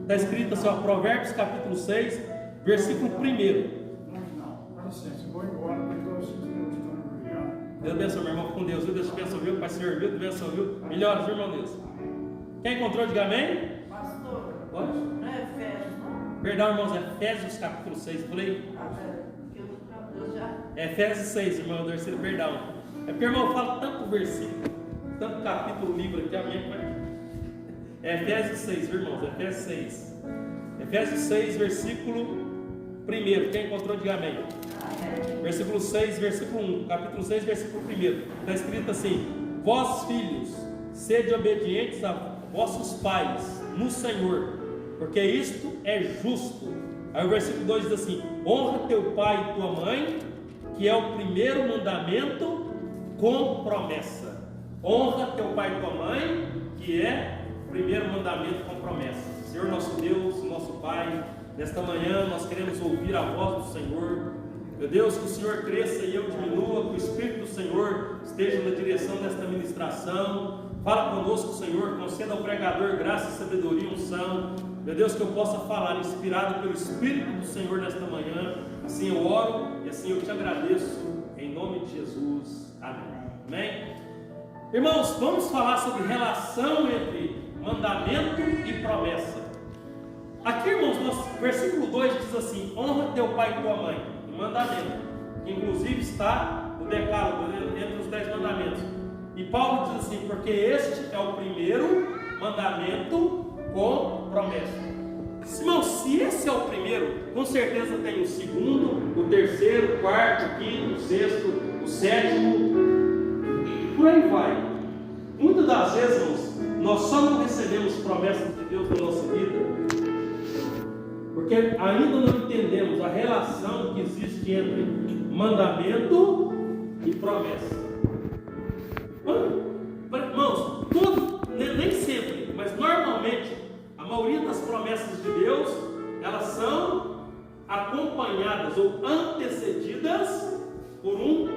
Está escrito assim, ó, Provérbios capítulo 6, versículo 1. Não, dá licença, eu vou embora, porque eu sinto Deus tão obrigado. Deus abençoe, meu irmão, com Deus, viu? Deus te abençoe, viu? Pai Senhor, viu? Deus abençoe, viu? Melhoras, viu, irmão Deus? Quem encontrou, diga amém? Pastor, Pode? não é Efésios, não? Perdão, irmãos, Efésios capítulo 6, falei? Eu já... Efésios 6, irmão, perdão. É porque, irmão, eu falo tanto versículo, tanto capítulo, livro aqui, amém, pai? Efésios 6, viu, irmãos? Efésios 6. Efésios 6, versículo 1. Quem encontrou, diga amém. Versículo 6, versículo 1. Capítulo 6, versículo 1. Está escrito assim: Vós, filhos, sede obedientes a vossos pais no Senhor, porque isto é justo. Aí o versículo 2 diz assim: Honra teu pai e tua mãe, que é o primeiro mandamento com promessa. Honra teu pai e tua mãe, que é o primeiro mandamento com promessa. Senhor nosso Deus, nosso Pai, nesta manhã nós queremos ouvir a voz do Senhor. Meu Deus, que o Senhor cresça e eu diminua, que o Espírito do Senhor esteja na direção desta ministração. Fala conosco, Senhor, conceda ao pregador graça, sabedoria e unção. Meu Deus, que eu possa falar inspirado pelo Espírito do Senhor nesta manhã. Assim eu oro e assim eu te agradeço, em nome de Jesus. Amém. Amém? Irmãos, vamos falar sobre relação entre mandamento e promessa. Aqui, irmãos, nosso versículo 2 diz assim: honra teu pai e tua mãe, um mandamento, que inclusive está no decálogo, entre os 10 mandamentos. E Paulo diz assim: porque este é o primeiro mandamento com promessa. Irmãos, se esse é o primeiro, com certeza tem o segundo, o terceiro, o quarto, o quinto, o sexto, o sétimo, e por aí vai. Muitas das vezes, irmãos, nós só não recebemos promessas de Deus na nossa vida porque ainda não entendemos a relação que existe entre mandamento e promessa. Irmãos, nem sempre, mas normalmente, a maioria das promessas de Deus, elas são acompanhadas ou antecedidas por um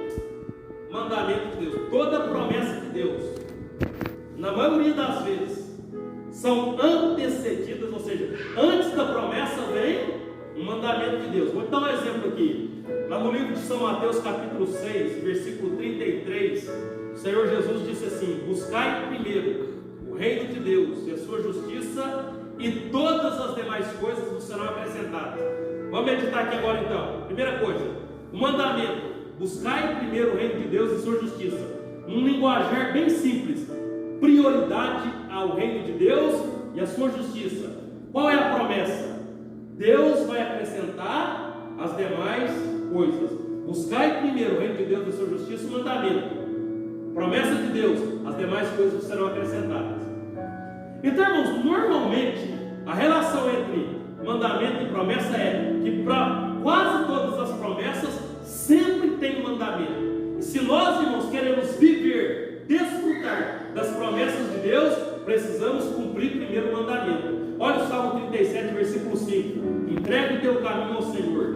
mandamento de Deus. Toda promessa de Deus, na maioria das vezes, são antecedidas, ou seja, antes da promessa vem um mandamento de Deus. Vou dar um exemplo aqui. Lá no livro de São Mateus, capítulo 6, versículo 33, o Senhor Jesus disse assim: buscai primeiro o reino de Deus e a sua justiça, e todas as demais coisas vos serão acrescentadas. Vamos meditar aqui agora então. Primeira coisa, o mandamento: buscai primeiro o reino de Deus e sua justiça. Um linguajar bem simples: prioridade ao reino de Deus e a sua justiça. Qual é a promessa? Deus vai acrescentar as demais coisas. Buscai primeiro o reino de Deus e a sua justiça, o mandamento. Promessa de Deus: as demais coisas serão acrescentadas. Então, irmãos, normalmente a relação entre mandamento e promessa é que para quase todas as promessas sempre tem um mandamento. E se nós, irmãos, queremos viver, desfrutar das promessas de Deus, precisamos cumprir primeiro o mandamento. Olha o Salmo 37, versículo 5: entrega o teu caminho ao Senhor,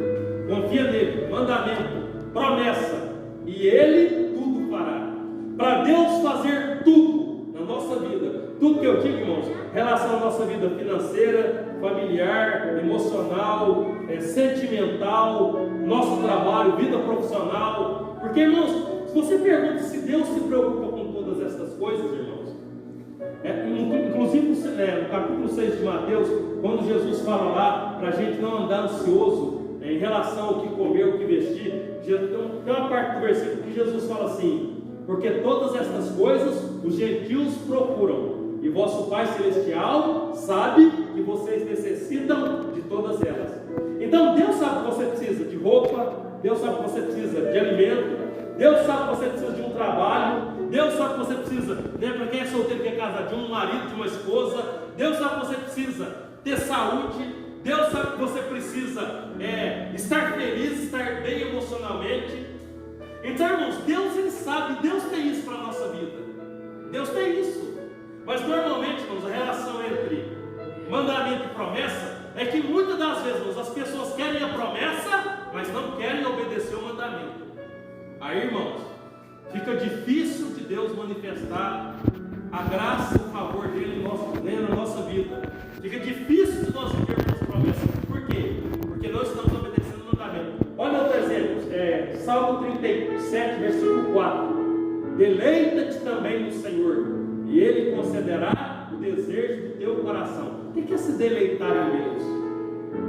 confia nele, mandamento, promessa, e Ele tudo fará. Para Deus fazer tudo na nossa vida, tudo que eu digo, irmãos, relação à nossa vida financeira, familiar, emocional, sentimental, nosso trabalho, vida profissional. Porque, irmãos, se você pergunta se Deus se preocupa com todas essas coisas, irmãos, inclusive no capítulo 6 de Mateus, quando Jesus fala lá para a gente não andar ansioso em relação ao que comer, o que vestir, tem uma parte do versículo que Jesus fala assim: porque todas estas coisas os gentios procuram, e vosso Pai Celestial sabe que vocês necessitam de todas elas. Então Deus sabe que você precisa de roupa, Deus sabe que você precisa de alimento, Deus sabe que você precisa de um trabalho, Deus sabe que você precisa, para quem é solteiro, quem é casado, de um marido, de uma esposa. Deus sabe que você precisa ter saúde, Deus sabe que você precisa estar feliz, estar bem emocionalmente. Então, irmãos, Deus Ele sabe, Deus tem isso para a nossa vida, Deus tem isso. Mas normalmente, irmãos, a relação entre mandamento e promessa é que muitas das vezes, irmãos, as pessoas querem a promessa, mas não querem obedecer o mandamento. Aí, irmãos, fica difícil de Deus manifestar a graça e o favor dele na nossa vida. Fica difícil de nós Salmo 37, versículo 4. Deleita-te também no Senhor, e Ele concederá o desejo do teu coração. O que é se deleitar em Deus?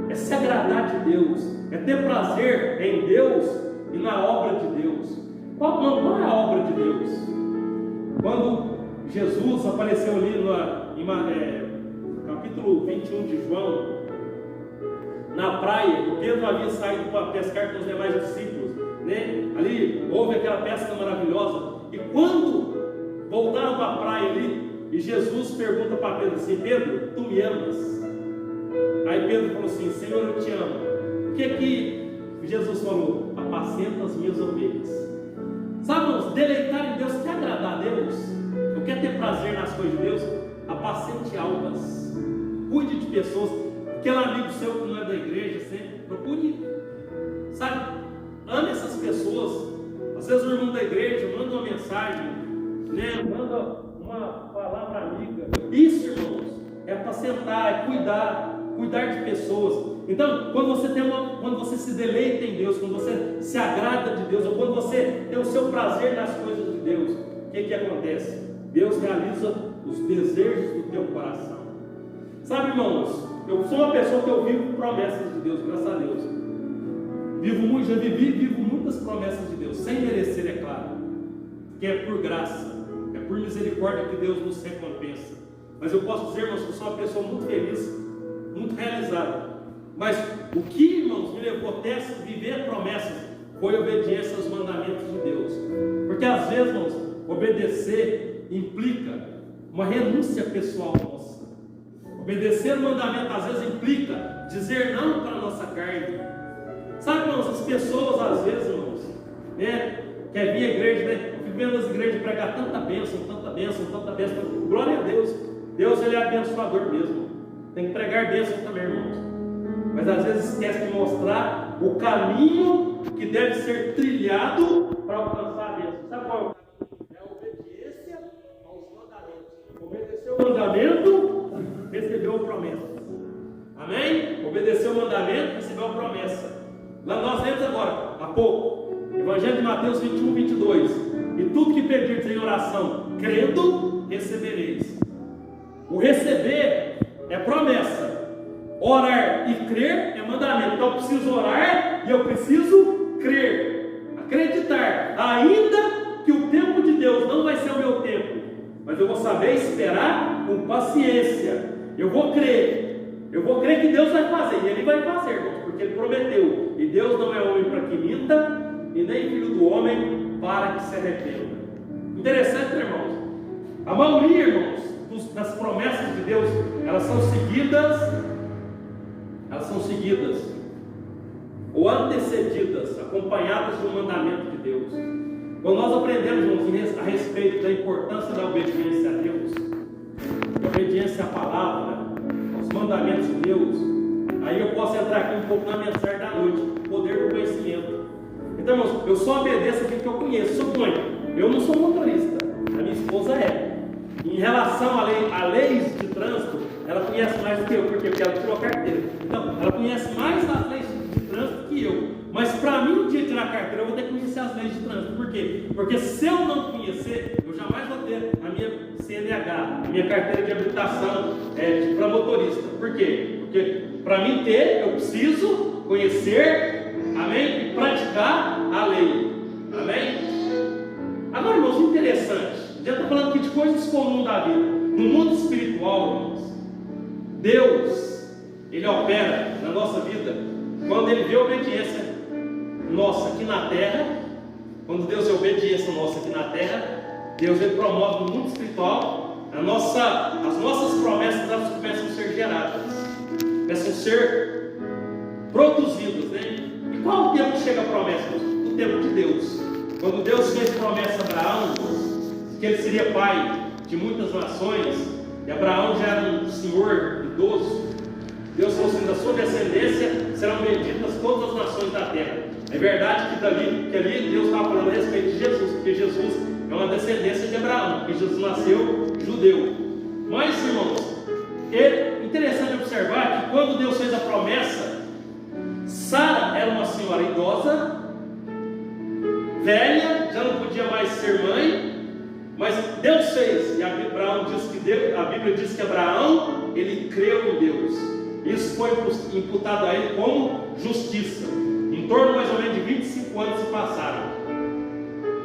É se agradar de Deus, é ter prazer em Deus e na obra de Deus. Qual é a obra de Deus? Quando Jesus apareceu ali em capítulo 21 de João, na praia, Pedro havia saído para pescar com os demais discípulos, né? Ali houve aquela pesca maravilhosa, e quando voltaram para a praia ali, e Jesus pergunta para Pedro assim: Pedro, tu me amas? Aí Pedro falou assim: Senhor, eu te amo. O que Jesus falou? Apacenta as minhas ovelhas. Sabe, irmãos, deleitar em Deus, quer agradar a Deus, ou quer ter prazer nas coisas de Deus? Apacente almas, cuide de pessoas. Aquele amigo seu que não é da igreja, sempre procure, sabe, ame essas pessoas. Às vezes o irmão da igreja manda uma mensagem, né? Manda uma palavra amiga. Isso, irmãos, é apacentar, é cuidar de pessoas. Então, quando você se deleita em Deus, quando você se agrada de Deus, ou quando você tem o seu prazer nas coisas de Deus, o que acontece? Deus realiza os desejos do teu coração. Sabe, irmãos, eu sou uma pessoa que eu vivo promessas de Deus, graças a Deus. Vivo muitas promessas de Deus, sem merecer, é claro, que é por graça, é por misericórdia que Deus nos recompensa. Mas eu posso dizer, irmãos, que eu sou uma pessoa muito feliz, muito realizada. Mas o que, irmãos, me levou até viver promessas foi obediência aos mandamentos de Deus. Porque às vezes, irmãos, obedecer implica uma renúncia pessoal nossa. Obedecer o mandamento às vezes implica dizer não para a nossa carne. Sabe, irmãos, as pessoas às vezes, irmãos, né, quer vir à igreja, né? Eu fico vendo as igrejas pregar tanta bênção. Glória a Deus. Deus, Ele é abençoador mesmo. Tem que pregar bênção também, irmãos. Mas às vezes esquece de mostrar o caminho que deve ser trilhado para alcançar a bênção. Sabe qual é o caminho? É a obediência aos mandamentos. Obedeceu o mandamento, recebeu a promessa. Amém? Obedeceu o mandamento, recebeu a promessa. Lá nós lemos agora, há pouco, Evangelho de Mateus 21, 22. E tudo que pedirdes em oração, crendo, recebereis. O receber é promessa. Orar e crer é mandamento. Então eu preciso orar e eu preciso crer, acreditar, ainda que o tempo de Deus não vai ser o meu tempo, mas eu vou saber esperar com paciência. Eu vou crer que Deus vai fazer, e Ele vai fazer, irmãos, porque Ele prometeu. E Deus não é homem para que minta, e nem filho do homem para que se arrependa. Interessante, irmãos. A maioria, irmãos, das promessas de Deus, elas são seguidas ou antecedidas, acompanhadas de um mandamento de Deus. Quando nós aprendemos, irmãos, a respeito da importância da obediência a Deus, da obediência à palavra, aos mandamentos de Deus, aí eu posso entrar aqui um pouco na mensagem da noite, o poder do conhecimento. Então, irmãos, eu só obedeço aquilo que eu conheço. Suponho, eu não sou motorista, a minha esposa é. Em relação a leis de trânsito, ela conhece mais do que eu, porque ela tirou a carteira. Então, ela conhece mais as leis de trânsito que eu. Mas para mim, um dia tirar a carteira, eu vou ter que conhecer as leis de trânsito. Por quê? Porque se eu não conhecer, eu jamais vou ter a minha CNH, a minha carteira de habilitação para motorista. Por quê? Porque para mim ter, eu preciso conhecer, amém? E praticar a lei. Amém? Agora, irmãos, interessante. Já estou falando aqui de coisas comuns da vida. No mundo espiritual, irmãos, Deus, Ele opera na nossa vida quando Ele vê a obediência nossa aqui na terra. Quando Deus vê a obediência nossa aqui na terra, Deus, Ele promove no mundo espiritual as nossas promessas, elas começam a ser geradas, começam a ser produzidas, né? E qual o tempo que chega a promessa? O tempo de Deus. Quando Deus fez promessa a Abraão, que ele seria pai de muitas nações, e Abraão já era um senhor idoso, Deus falou assim: da sua descendência serão benditas todas as nações da terra. É verdade que ali Deus estava falando a respeito de Jesus, porque Jesus é uma descendência de Abraão, porque Jesus nasceu judeu. Mas, irmãos, é interessante observar que quando Deus fez a promessa, Sara era uma senhora idosa, velha, já não podia mais ser mãe, mas Deus fez. E a Bíblia diz que Abraão, ele creu em Deus. Isso foi imputado a ele como justiça. Em torno mais ou menos de 25 anos se passaram.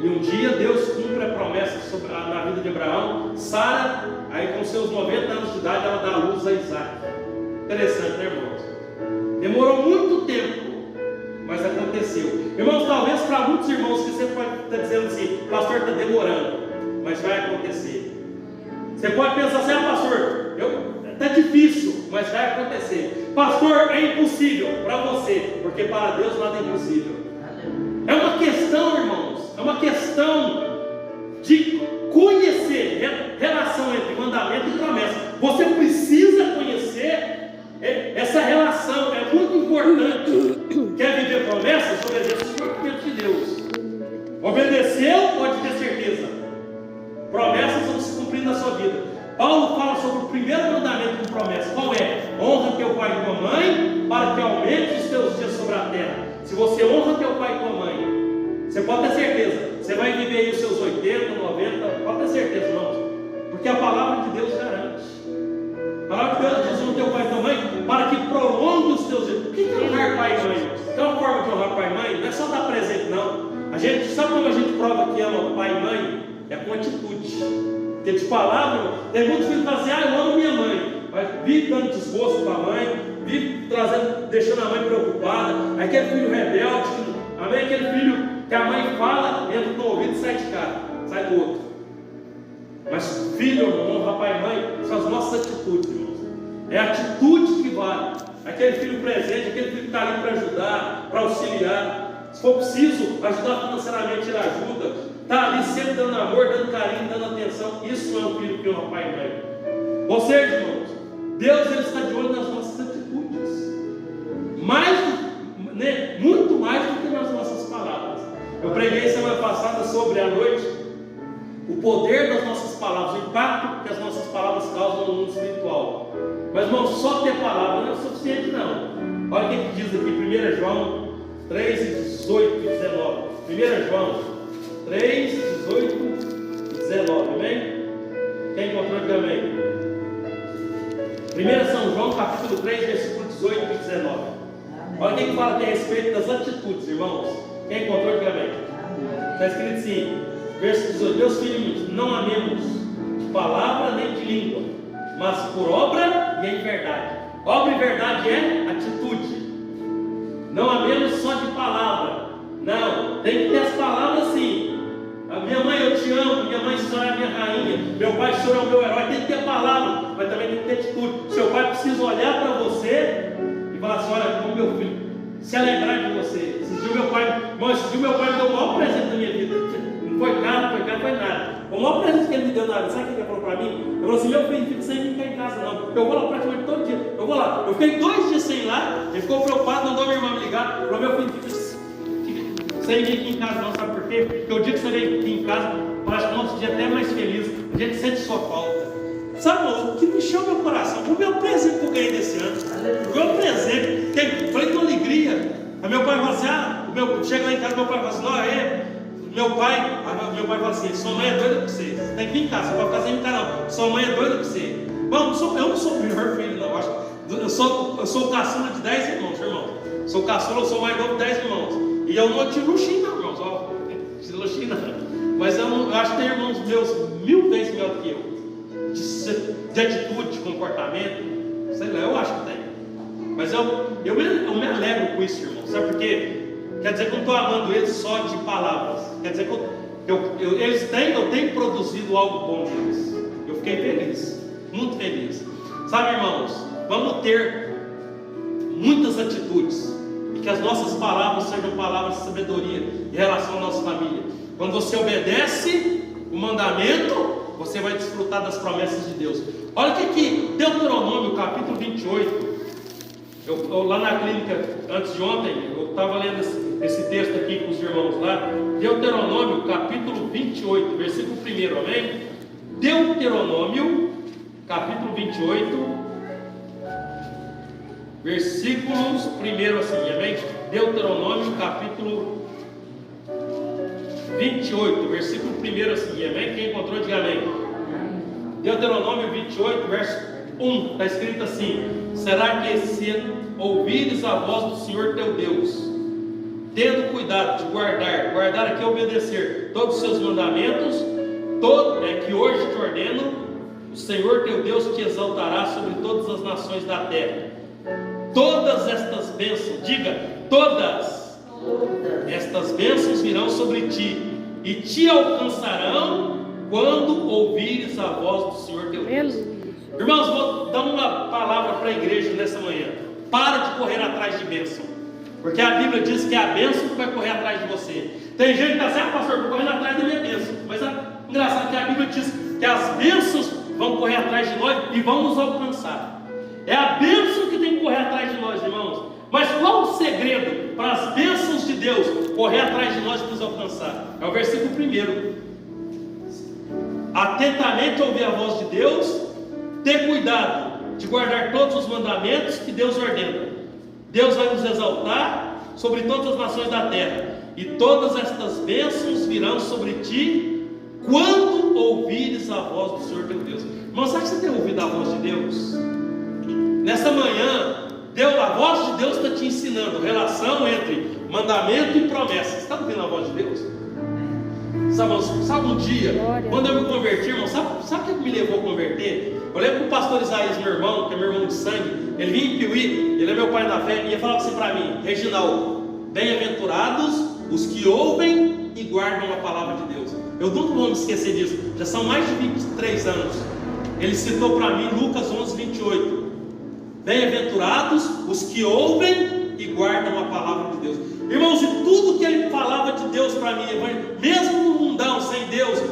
E um dia Deus cumpre a promessa na vida de Abraão. Sara, aí com seus 90 anos de idade, ela dá a luz a Isaac. Interessante, né, irmãos? Demorou muito tempo, mas aconteceu. Irmãos, talvez para muitos irmãos que você pode estar dizendo assim: pastor, está demorando, mas vai acontecer. Você pode pensar assim: pastor, está difícil, mas vai acontecer. Pastor, é impossível para você, porque para Deus nada é impossível. É uma questão, irmãos, é uma questão de conhecer relação entre mandamento e promessa. Você precisa conhecer essa relação, é muito importante. Quer viver promessas? Obedeça os mandamentos de Deus. Obedeceu, pode ter certeza, promessas vão se cumprir na sua vida. Paulo fala sobre o primeiro mandamento de promessa. Qual é? Honra teu pai e tua mãe, para que aumente os teus dias sobre a terra. Se você honra teu pai e tua mãe, você pode ter certeza, você vai viver aí os seus 80, 90, pode ter certeza, irmãos, porque a palavra de Deus garante. A palavra de Deus diz: honra teu pai e tua mãe, para que prolongue os teus dias. O que é honrar pai e mãe? Tem uma forma de honrar pai e mãe, não é só dar presente, não. A gente sabe como a gente prova que ama pai e mãe? É com atitude. Porque de palavra, tem muitos filhos que falam assim: eu amo minha mãe, mas vive dando desgosto para a mãe, vive deixando a mãe preocupada. Aí aquele filho rebelde, amém? Aquele filho que a mãe fala, entra no ouvido e sai de cá, sai do outro. Mas filho, honra pai e mãe, são as nossas atitudes, irmãos. É a atitude que vale. Aquele filho presente, aquele filho que está ali para ajudar, para auxiliar. Se for preciso ajudar financeiramente, ele ajuda. Está ali sempre dando amor, dando carinho, dando atenção. Isso é um filho que honra pai e mãe. Vocês, irmãos, Deus, ele está de olho nas nossas atitudes, muito mais do que nas nossas palavras. Eu preguei semana passada sobre a noite o poder das nossas palavras, o impacto que as nossas palavras causam no mundo espiritual. Mas, irmãos, só ter palavra não é o suficiente, não. Olha o que diz aqui, 1 João 3, 18 e 19. 1 João 3, 18 e 19, amém? Quem encontrou, diga amém. 1 São João, capítulo 3, versículo 18 e 19. Olha quem fala aqui a respeito das atitudes, irmãos. Quem encontrou, diga amém. Está escrito assim, versículo 18: meus filhos, não amemos de palavra nem de língua, mas por obra e em verdade. Obra e verdade é atitude. Não amemos só de palavra. Não, tem que ter as palavras sim. A minha mãe, eu te amo, minha mãe, só é a minha rainha, meu pai, o senhor é o meu herói. Tem que ter palavra, mas também tem que ter atitude. Seu pai precisa olhar para você e falar assim: olha, como meu filho, se alegrar de você. Esse dia meu pai me deu o maior presente da minha vida. Não foi caro, foi nada. O maior presente que ele me deu na vida, sabe o que ele falou para mim? Ele falou assim: meu filho, fica sem ficar em casa não. Eu vou lá praticamente todo dia. Eu vou lá. Eu fiquei 2 dias sem ir lá. Ele ficou preocupado, mandou minha irmã me ligar. Falou: meu filho, fica sem vir aqui em casa não. Sabe por quê? Porque o dia que você vem aqui em casa, parece que o nosso dia é até mais feliz. A gente sente sua falta. Sabe o que me chama meu coração? O meu presente que eu ganhei desse ano. O meu presente. Falei com alegria. Aí meu pai falou assim: chega lá em casa, meu pai fala assim: meu pai fala assim: sua mãe é doida com você. Você tem que vir em casa, você não vai ficar sem em casa não. Sua mãe é doida com você. Bom, eu não sou o melhor filho, não. Eu sou o caçula de 10 irmãos, irmão. Sou caçula, eu sou mais novo de 10 irmãos. E eu não tiro luxinho, não, irmãos. Ó, tiro luxinho, não. Mas eu acho que tem irmãos meus 1000 vezes melhor do que eu. De atitude, de comportamento. Sei lá, eu acho que tem. Mas eu me alegro com isso, irmão. Sabe por quê? Quer dizer que eu não estou amando eles só de palavras. Quer dizer que eu tenho produzido algo bom neles. Eu fiquei feliz, muito feliz. Sabe, irmãos, vamos ter muitas atitudes. E que as nossas palavras sejam palavras de sabedoria em relação à nossa família. Quando você obedece o mandamento, você vai desfrutar das promessas de Deus. Olha o que aqui, Deuteronômio capítulo 28. Lá na clínica, antes de ontem, eu estava lendo esse texto aqui com os irmãos lá. Deuteronômio capítulo 28, versículo 1, amém? Deuteronômio capítulo 28, versículos 1 assim, amém? Deuteronômio capítulo 28, versículo 1 assim, amém? Quem encontrou, diga amém. Deuteronômio 28, verso 1, está escrito assim: será que se ouvires a voz do Senhor teu Deus, tendo cuidado de guardar aqui, obedecer todos os seus mandamentos, que hoje te ordeno, o Senhor teu Deus te exaltará sobre todas as nações da terra. Todas estas bênçãos, diga, todas estas bênçãos virão sobre ti e te alcançarão quando ouvires a voz do Senhor teu Deus. Irmãos, vou dar uma palavra para a igreja nessa manhã. Para de correr atrás de bênção, porque a Bíblia diz que é a bênção que vai correr atrás de você. Tem gente que está assim: pastor, estou correndo atrás da minha bênção. Mas é engraçado que a Bíblia diz que as bênçãos vão correr atrás de nós e vão nos alcançar. É a bênção que tem que correr atrás de nós, irmãos. Mas qual o segredo para as bênçãos de Deus correr atrás de nós e nos alcançar? É o versículo 1. Atentamente ouvir a voz de Deus, ter cuidado de guardar todos os mandamentos que Deus ordena. Deus vai nos exaltar sobre todas as nações da terra, e todas estas bênçãos virão sobre ti quando ouvires a voz do Senhor teu Deus. Irmão, sabe que você tem ouvido a voz de Deus? Nessa manhã, a voz de Deus está te ensinando relação entre mandamento e promessa. Você está ouvindo a voz de Deus? Sabe um dia, quando eu me converti, irmão, sabe o que me levou a converter? Eu lembro que o pastor Isaías, meu irmão, que é meu irmão de sangue, ele vinha em Piuí, ele é meu pai na fé, e ele falava assim para mim: Reginaldo, bem-aventurados os que ouvem e guardam a palavra de Deus. Eu nunca vou me esquecer disso, já são mais de 23 anos. Ele citou para mim Lucas 11, 28. Bem-aventurados os que ouvem e guardam a palavra de Deus. Irmãos, e tudo que ele falava de Deus para mim, mesmo no mundão, sem Deus,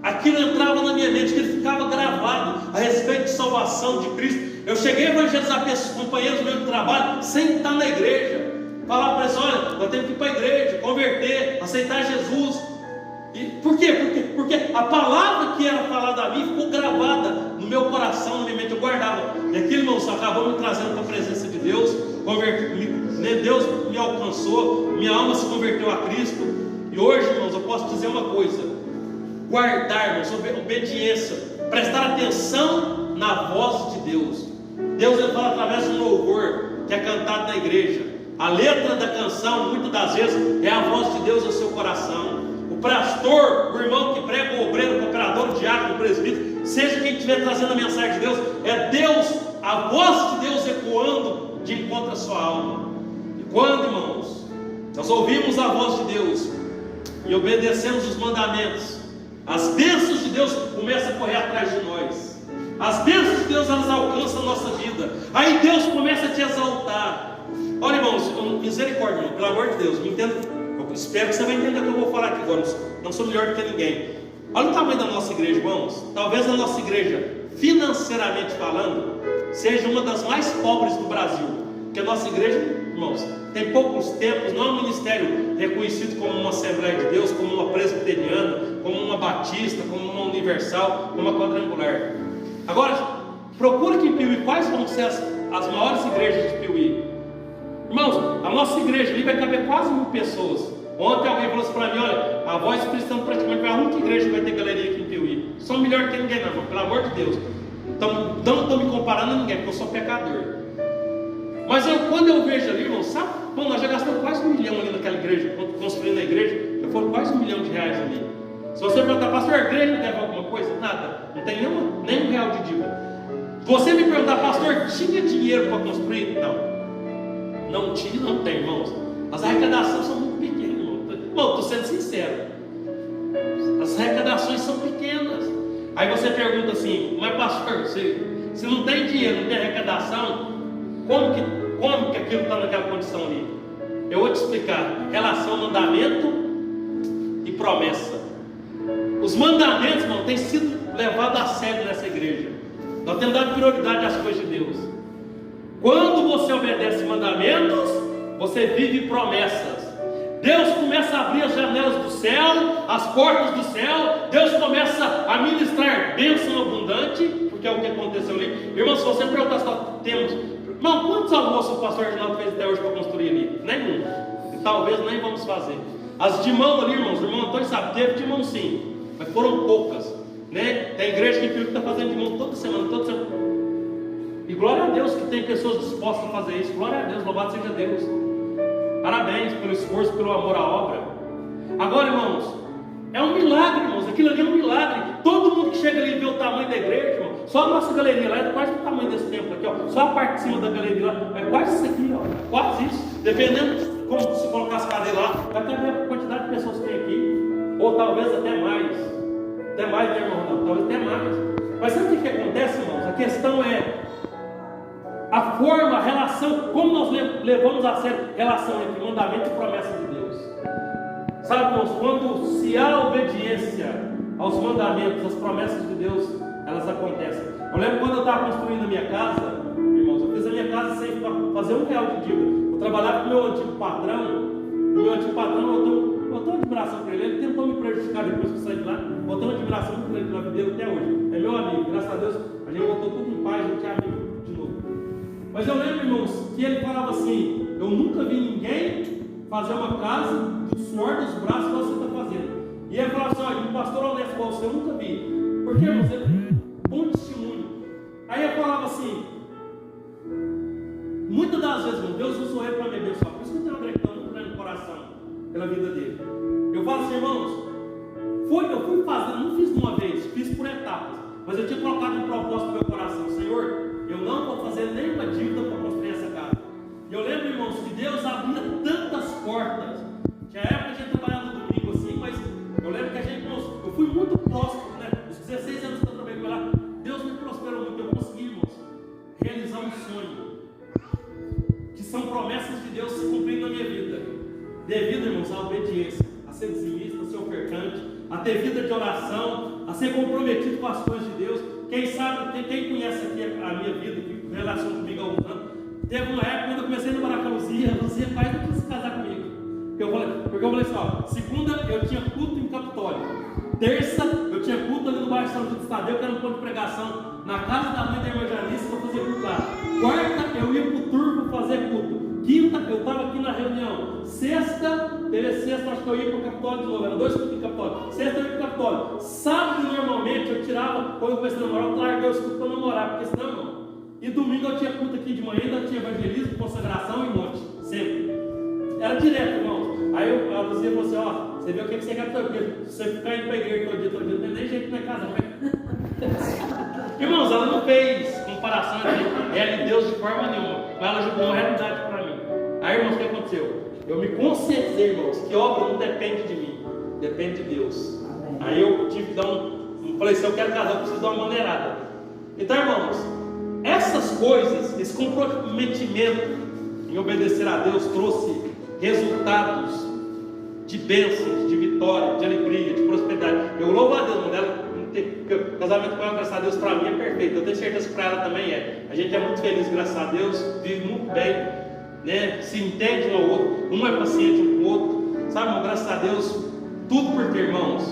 aquilo entrava na minha mente, que ele ficava gravado a respeito de salvação de Cristo. Eu cheguei a evangelizar companheiros meus de trabalho sem estar na igreja, falar para eles: olha, nós temos que ir para a igreja, converter, aceitar Jesus. E por quê? Porque a palavra que era falada a mim ficou gravada no meu coração, na minha mente, eu guardava. E aquilo, irmãos, acabou me trazendo para a presença de Deus. Deus me alcançou, minha alma se converteu a Cristo. E hoje, irmãos, eu posso dizer uma coisa: guardar, irmãos, obediência, prestar atenção na voz de Deus. Deus, ele fala através de um louvor que é cantado na igreja. A letra da canção, muitas das vezes, é a voz de Deus no seu coração. O pastor, o irmão que prega, o obreiro, o cooperador, o diácono, o presbítero, seja quem estiver trazendo a mensagem de Deus, é Deus, a voz de Deus ecoando de encontro à sua alma. E quando, irmãos, nós ouvimos a voz de Deus e obedecemos os mandamentos, as bênçãos de Deus começam a correr atrás de nós. As bênçãos de Deus, elas alcançam a nossa vida. Aí Deus começa a te exaltar. Olha, irmãos, misericórdia, irmão, pelo amor de Deus, me entenda. Eu espero que você vai entender o que eu vou falar aqui agora. Não sou melhor do que ninguém. Olha o tamanho da nossa igreja, irmãos. Talvez a nossa igreja, financeiramente falando, seja uma das mais pobres do Brasil. Porque a nossa igreja, irmãos, tem poucos tempos, não é um ministério reconhecido como uma Assembleia de Deus, como uma presbiteriana, como uma batista, como uma universal, como uma quadrangular. Agora, procura aqui em Piuí quais vão ser as maiores igrejas de Piuí. Irmãos, a nossa igreja ali vai caber quase 1000 pessoas. Ontem alguém falou assim para mim: olha, a Voz Cristã praticamente é a única igreja que vai ter galeria aqui em Piuí. Sou melhor que ninguém, não, irmão, pelo amor de Deus. Então, não estou me comparando a ninguém, porque eu sou pecador. Mas quando eu vejo ali, irmão, sabe? Bom, nós já gastamos quase 1 milhão ali naquela igreja, construindo a igreja, já foram quase R$1 milhão ali. Se você perguntar: pastor, a igreja deve alguma coisa? Nada, não tem nem R$1 de dívida. Se você me perguntar: pastor, tinha dinheiro para construir? Não tinha, não tem, irmãos. As arrecadações são muito pequenas, irmão. Bom, estou sendo sincero. As arrecadações são pequenas. Aí você pergunta assim: mas pastor, se não tem dinheiro, não tem arrecadação, como que aquilo está naquela condição ali? Eu vou te explicar. Relação mandamento e promessa. Os mandamentos, irmão, têm sido levados a sério nessa igreja. Nós temos dado prioridade às coisas de Deus. Quando você obedece mandamentos, você vive promessas. Deus começa a abrir as janelas do céu, as portas do céu. Deus começa a ministrar bênção abundante, porque é o que aconteceu ali. Irmão, se você perguntar se nós temos, irmão, quantos almoços o pastor Reginaldo fez até hoje para construir ali? Nenhum. E talvez nem vamos fazer. As de mão ali, irmãos, o irmão Antônio sabe, teve de mão sim, mas foram poucas, né? Tem igreja que está fazendo de mão toda semana. E glória a Deus que tem pessoas dispostas a fazer isso. Glória a Deus, louvado seja Deus. Parabéns pelo esforço, pelo amor à obra. Agora, irmãos, é um milagre, irmãos. Aquilo ali é um milagre. Todo mundo que chega ali e vê o tamanho da igreja, irmão. Só a nossa galeria lá é quase o tamanho desse templo aqui, ó. Só a parte de cima da galeria lá é quase isso aqui, ó. Quase isso. Dependendo de como se colocar as cadeiras lá, vai até ver a quantidade de pessoas que tem aqui. Ou talvez até mais. Até mais, né, irmão? Não, talvez até mais. Mas sabe o que acontece, irmãos? A questão é a forma, a relação, como nós levamos a sério a relação entre mandamento e promessa de Deus. Sabe, irmãos, quando se há obediência aos mandamentos, às promessas de Deus, elas acontecem. Eu lembro quando eu estava construindo a minha casa, irmãos, eu fiz a minha casa sem fazer R$1 de dívida. Eu trabalhava com o meu antigo patrão, e o meu antigo patrão, eu tenho admiração por ele. Ele tentou me prejudicar depois que eu saí de lá. Eu tenho uma admiração muito grande pela vida dele até hoje. É meu amigo, graças a Deus, a gente voltou tudo em paz, a gente é amigo de novo. Mas eu lembro, irmãos, que ele falava assim: eu nunca vi ninguém fazer uma casa do suor dos braços que você está fazendo. E ele falava assim: olha, um pastor honesto igual você eu nunca vi. Porque, irmãos, ele bom testemunho. Aí eu falava assim: muitas das vezes, irmão, Deus usou ele para me abençoar. Por isso que eu tenho uma gratidão muito grande no coração pela vida dele. Eu falo assim, irmãos, eu fui fazendo, não fiz de uma vez, fiz por etapas. Mas eu tinha colocado um propósito no meu coração: Senhor, eu não vou fazer nenhuma dívida para construir essa casa. E eu lembro, irmãos, que Deus abria tantas portas. Tinha época que a gente trabalhava no domingo assim, mas eu lembro que a gente, irmãos, eu fui muito próximo, né? Os 16 anos que eu trabalhei com ela, Deus me prosperou muito. Eu consegui, irmãos, realizar um sonho, que são promessas de Deus se cumprindo na minha vida, devido, irmãos, à obediência, a ser dizimista, a ser ofertante, a ter vida de oração, a ser comprometido com as coisas de Deus. Quem sabe, quem conhece aqui a minha vida, que relaciona comigo há alguns anos, teve uma época quando eu comecei a namorar com a Luzia quase não quis se casar comigo. Porque eu falei assim, ó, segunda eu tinha culto em Capitólio, terça eu tinha culto ali no bairro São Júlio Tadeu, que era um ponto de pregação, na casa da mãe da irmã Janice, que eu fazia culto lá. Quarta eu ia para o turbo fazer culto. Quinta eu estava aqui na reunião. Sexta, acho que eu ia para o Capitólio de novo, eram 2 cultos em Capitólio. Sexta eu ia para o Capitólio. Sábado normalmente eu tirava, quando eu comecei a namorar, eu larguei os cultos para namorar, porque senão não. E domingo eu tinha culto aqui de manhã, ainda tinha evangelismo, consagração e monte, sempre. Era direto, irmãos. Aí a Luzia falou assim: ó, você vê o que você quer fazer? Se você ficar indo para a igreja todo dia, não tem nem jeito de não é casa, não. Irmãos, ela não fez comparação entre ela e Deus de forma nenhuma, mas ela jogou uma realidade para mim. Aí, irmãos, o que aconteceu? Eu me conscientizei, irmãos, que obra não depende de mim, depende de Deus. Aí eu tive que dar falei: se eu quero casar, eu preciso dar uma maneirada. Então, irmãos, essas coisas, esse comprometimento em obedecer a Deus trouxe resultados de bênçãos, de vitória, de alegria, de prosperidade. Eu louvo a Deus, o casamento com ela, graças a Deus, para mim é perfeito. Eu tenho certeza que para ela também é. A gente é muito feliz, graças a Deus, vive muito bem, né? Se entende um ao outro, um é paciente um com o outro, sabe, irmão? Graças a Deus, tudo por ter, irmãos,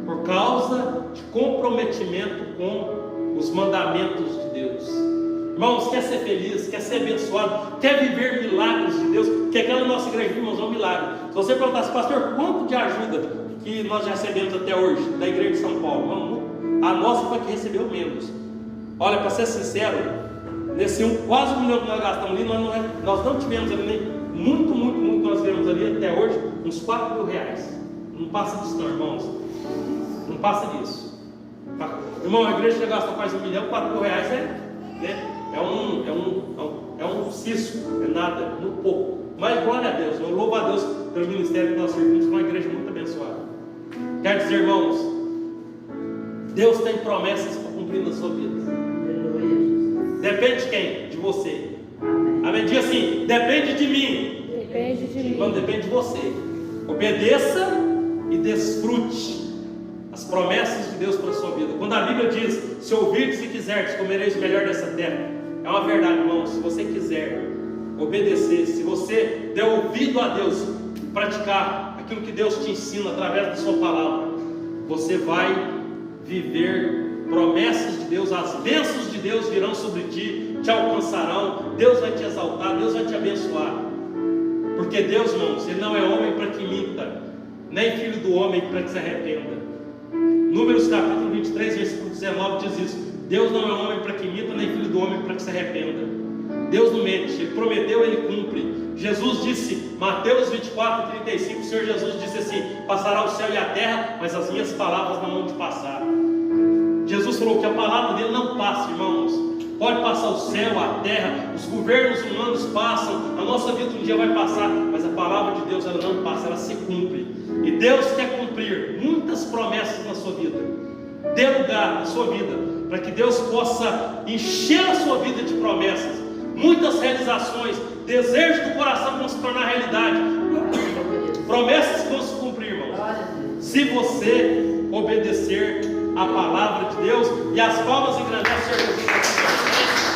por causa de comprometimento com os mandamentos de Deus. Irmãos, quer ser feliz, quer ser abençoado, quer viver milagres de Deus, que aquela nossa igreja, irmãos, é um milagre. Se você perguntasse: pastor, quanto de ajuda que nós já recebemos até hoje da igreja de São Paulo? Irmão, a nossa foi que recebeu menos. Olha, para ser sincero, nesse quase 1 milhão que nós gastamos ali, nós não tivemos ali nem muito nós tivemos ali até hoje, uns R$4.000. Não passa disso não, irmãos. Não passa disso. Irmão, a igreja já gastou quase 1 milhão, R$4.000 é um cisco, é nada, muito pouco. Mas glória a Deus, eu louvo a Deus pelo ministério que nós servimos, uma igreja muito abençoada. Quer dizer, irmãos, Deus tem promessas para cumprir na sua vida. Depende de quem? De você. Amém? Diga assim: depende de mim. Depende de mim. Não depende de você. Obedeça e desfrute as promessas de Deus para a sua vida. Quando a Bíblia diz: se ouvirdes e quiserdes, comereis o melhor dessa terra, é uma verdade, irmão. Se você quiser obedecer, se você der ouvido a Deus e praticar aquilo que Deus te ensina através da sua palavra, você vai viver promessas de Deus. As bênçãos de Deus virão sobre ti, te alcançarão. Deus vai te exaltar, Deus vai te abençoar. Porque Deus, irmãos, Ele não é homem para que minta, nem filho do homem para que se arrependa. Números capítulo 23, versículo 19 diz isso. Deus não é homem para que minta, nem filho do homem para que se arrependa. Deus não mente, Ele prometeu, Ele cumpre. Jesus disse, Mateus 24, 35, o Senhor Jesus disse assim: passará o céu e a terra, mas as minhas palavras não vão de passar. Jesus falou que a palavra dele não passa, irmãos. Pode passar o céu, a terra, os governos humanos passam, a nossa vida um dia vai passar, mas a palavra de Deus ela não passa, ela se cumpre. E Deus quer cumprir muitas promessas na sua vida. Dê lugar na sua vida, para que Deus possa encher a sua vida de promessas, muitas realizações, desejos do coração vão se tornar realidade, promessas que vão se cumprir, irmãos, se você obedecer a palavra de Deus. E as palmas engrandecem o Senhor Jesus.